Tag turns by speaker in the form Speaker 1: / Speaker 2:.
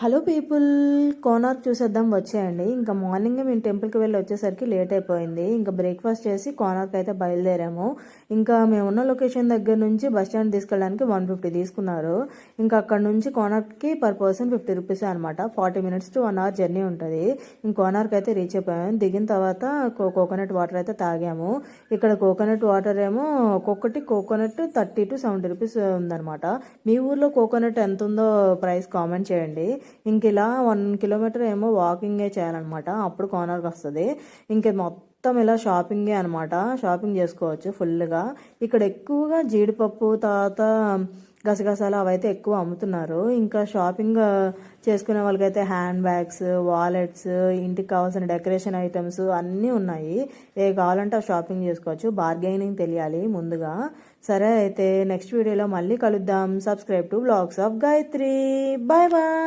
Speaker 1: Hello people, Konark చూసేద్దాం వచ్చేయండి. ఇంకా మార్నింగ్ మేము టెంపుల్కి వెళ్ళి వచ్చేసరికి లేట్ అయిపోయింది. ఇంకా బ్రేక్ఫాస్ట్ చేసి కోనార్క్ అయితే బయలుదేరాము. ఇంకా మేమున్న లొకేషన్ దగ్గర నుంచి బస్ స్టాండ్ తీసుకెళ్ళడానికి 150 తీసుకున్నారు. ఇంకా అక్కడ నుంచి కోనార్క్కి పర్ పర్సన్ 50 రూపీస్ అనమాట. 40 మినిట్స్ టు 1 అవర్ జర్నీ ఉంటుంది. ఇంక కోనార్క్ అయితే రీచ్ అయిపోయాము. దిగిన తర్వాత కోకోనట్ వాటర్ అయితే తాగాము. ఇక్కడ కోకోనట్ వాటర్ ఏమో ఒక్కొక్కటి కోకోనట్ 30 to 70 రూపీస్ ఉందన్నమాట. మీ ఊర్లో కోకోనట్ ఎంత ఉందో ప్రైస్ కామెంట్ చేయండి. ఇంక ఇలా 1 కిలోమీటర్ ఏమో వాకింగే చేయాలన్నమాట. అప్పుడు కోనార్క్ వస్తుంది. ఇంక మొత్తం ఇలా షాపింగే అనమాట. షాపింగ్ చేసుకోవచ్చు ఫుల్గా. ఇక్కడ ఎక్కువగా జీడిపప్పు, తర్వాత గసగసాలు అవైతే ఎక్కువ అమ్ముతున్నారు. ఇంకా షాపింగ్ చేసుకునే వాళ్ళకైతే హ్యాండ్ బ్యాగ్స్, వాలెట్స్, ఇంటికి కావాల్సిన డెకరేషన్ ఐటమ్స్ అన్నీ ఉన్నాయి. ఏ కావాలంటే ఆ షాపింగ్ చేసుకోవచ్చు. బార్గెనింగ్ తెలియాలి ముందుగా. సరే అయితే నెక్స్ట్ వీడియోలో మళ్ళీ కలుద్దాం. Subscribe to vlogs of Gayatri. Bye bye.